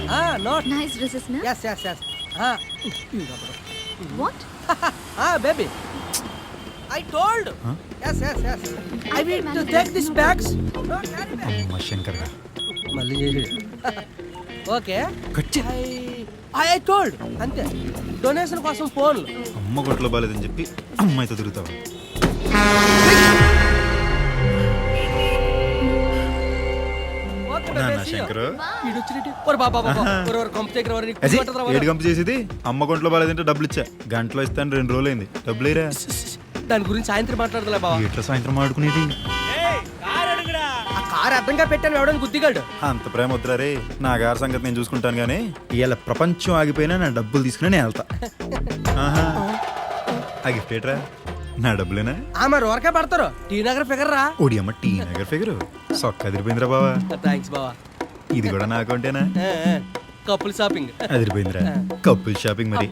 Note. Nice dresses, na? Yes. What? Baby. I told. Yes. I need to take these bags. No, carry bag. అమ్మ శంకర్ మళ్ళీ చేసాడు. Okay. కచ్చి I told. అంతే. Donation కోసం ఫోన్లు. అమ్మ గొంట్లో బాలేదని చెప్పి అమ్మాయితో తిరుగుతావా? శంకర్ ఏడు కంపు చేసేది అమ్మ గొంట్లో బాలేదంటే డబ్బులు ఇచ్చా, గంటలో ఇస్తాను 2 రోజులైంది, డబ్బులు ఇరా. దాని గురించి సాయంత్రం మాట్లాడదులే బాబా. ఎట్లా సాయంత్రం ఆడుకునేది? ఆ కారు అర్థంగా పెట్టాను ఎవడని గుద్దిగాడు. అంత ప్రేమ వద్దురా రే, నా గారి సంగతి నేను చూసుకుంటాను గానీ ఇలా ప్రపంచం ఆగిపోయినా నా డబ్బులు తీసుకుని నేను వెళ్తా. ఆ గిఫ్ట్ ఏట్రా? నా డబ్బులేనా? మరి ఊరకే పడతారు. టీ నగర్ ఫిగర్ రా. ఓడి అమ్మ టీ నగర్ ఫిగర్ సొక్క అదిరిపోయిందిరా బావా. థ్యాంక్స్ బావా. ఇది కూడా నా అకౌంటేనా? కపుల్ షాపింగ్ అదిరిపోయిందిరా. కపుల్ షాపింగ్ మరి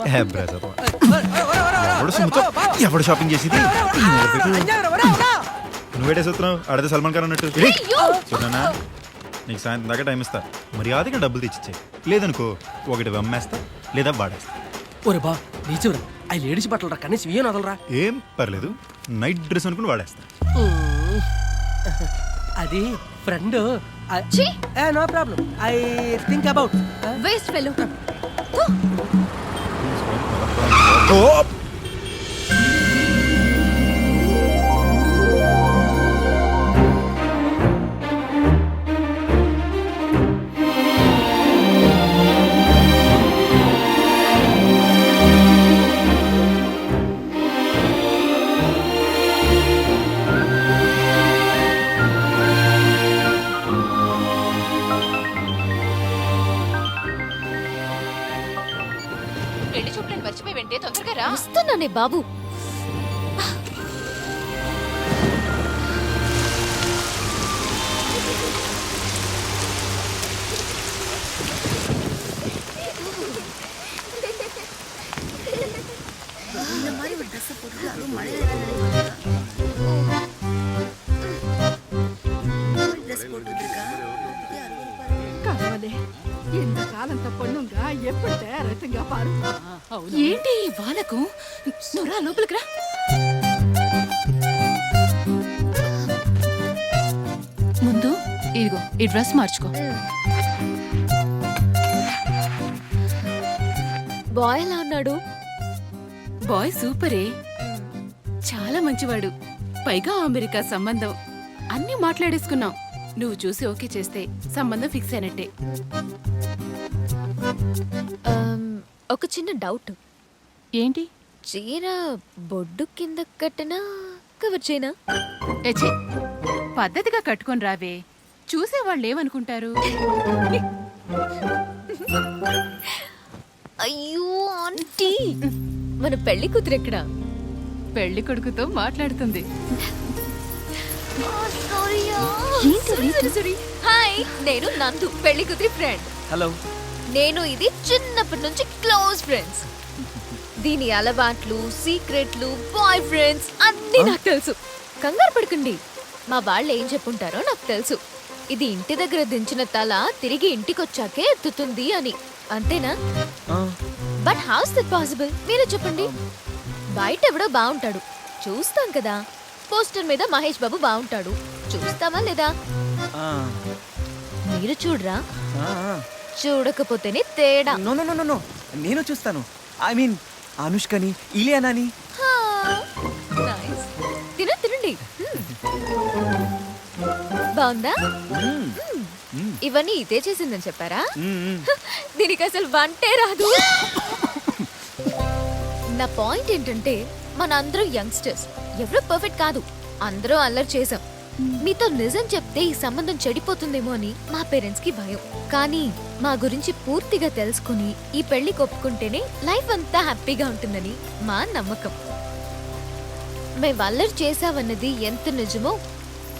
ఎవడు షాపింగ్ చేసింది? నువ్వేటే చూస్తున్నావు? అడితే సల్మాన్ ఖాన్ అన్నట్టు. చూడనా, నీకు సాయంత్రం దాకా టైం ఇస్తా, మరి అదిగా డబ్బులు తెచ్చిచ్చే. లేదనుకో ఒకటి అమ్మేస్తా లేదా వాడేస్తా. ఓరే బా నీచురా, అవి లేడీస్ బట్టలు రా, కనీసం ఇవే వదలరా. ఏం పర్లేదు, నైట్ డ్రెస్ అనుకుని వాడేస్తా. అది friend. No problem, I think about. Waste fellow. పెళ్లి చూపులను మర్చిపోయి వెంటే తొందరగా రా. వస్తున్నానే బాబు. ఏంటి ఈ బాలకు? నువ్వు లోపలికి రా. ముందు ఇదిగో ఈ డ్రెస్ మార్చుకో. బాయ్ ఎలా ఉన్నాడు? బాయ్ సూపరే, చాలా మంచివాడు. పైగా అమెరికా సంబంధం అన్నీ మాట్లాడేసుకున్నాం. నువ్వు చూసి ఓకే చేస్తే సంబంధం ఫిక్స్ అయినట్టే. ఒక చిన్న డౌట్. ఏంటి? చీర బొడ్డు కింద కట్టనా కవర్ చేయనా? ఏచే, పద్ధతిగా కట్టుకొని రావే, చూసేవాళ్ళు ఏమనుకుంటారు? అయ్యో ఆంటీ, మన పెళ్లి కూతురు ఎక్కడా? పెళ్లి కొడుకుతో మాట్లాడుతుంది. హాయ్, నేను నందు, పెళ్లి కూతురి ఫ్రెండ్. హలో. నేను ఇది చిన్నప్పటి నుంచి క్లోజ్ ఫ్రెండ్స్. దీని అలవాట్లు, సీక్రెట్లు, బాయ్ ఫ్రెండ్స్ అన్నీ నాకు తెలుసు. కంగారు పడకండి, మా వాళ్ళు ఏం చెప్పుంటారో నాకు తెలుసు. ఇది ఇంటి దగ్గర దించిన తల తిరిగి ఇంటికొచ్చాకే ఎత్తుతుంది అని. అంతేనా? But house that possible? మీరే చెప్పండి. బయట ఎవడో బాగుంటాడు, చూస్తాం కదా. పోస్టర్ మీద మహేష్ బాబు బాగుంటాడు, చూస్తామా లేదా? మీరు చూడరా? చూడకపోతేనే తేడా. నో నో నో నో, నేను చూస్తాను. ఐ మీన్ అనుష్కని, ఇలియానాని. తినండి. బాగుందా? ఇవన్నీ ఇదే చేసిందని చెప్పారా? దీనికి అసలు వంటే రాదు. నా పాయింట్ ఏంటంటే, మనందరం యంగ్స్టర్స్, ఎవరు పర్ఫెక్ట్ కాదు, అందరూ అల్లరి చేసాం. మీతో నిజం చెప్తే ఈ సంబంధం చెడిపోతుందేమో అని మా పేరెంట్స్ కి భయం. కానీ మా గురించి పూర్తిగా తెలుసుకుని ఈ పెళ్లికి ఒప్పుకుంటేనే లైఫ్ అంతా హ్యాపీగా ఉంటుందని మా నమ్మకం. మేము అల్లరి చేసావన్నది ఎంత నిజమో,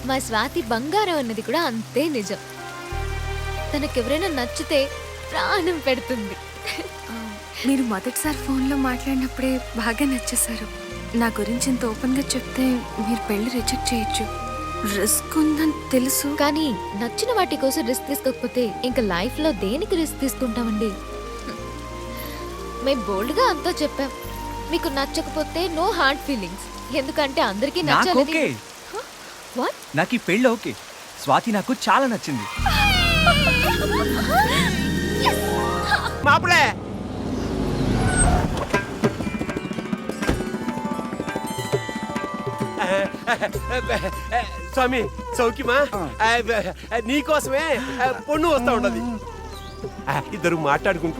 మా స్వాతి బంగారం అన్నది కూడా అంతే నిజం. తనకెవరైనా నచ్చితే ప్రాణం పెడుతుంది. మీరు మొదటిసారి ఫోన్లో మాట్లాడినప్పుడే బాగా నచ్చేశారు. నా గురించి ఇంత ఓపెన్గా చెప్తే మీరు పెళ్లి రిజెక్ట్ చేయొచ్చు. రిస్క్ ఉందని తెలుసు. కానీ నచ్చిన వాటి కోసం రిస్క్ తీసుకోకపోతే ఇంకా లైఫ్ లో దేనికి రిస్క్ తీసుకుంటామండి? మేము బోల్డ్ గా అంతా చెప్పాం. మీకు నచ్చకపోతే నో హార్డ్ ఫీలింగ్స్, ఎందుకంటే అందరికీ నాకు నచ్చాలని. ఓకే. వాట్? నాకు ఈ పెళ్ళి ఓకే. స్వాతి నాకు చాలా నచ్చింది. మాపులే స్వామి సౌఖ్యమా? నీకోసమే పొన్ను వస్తా ఉండదు. ఇద్దరు మాట్లాడుకుంటూ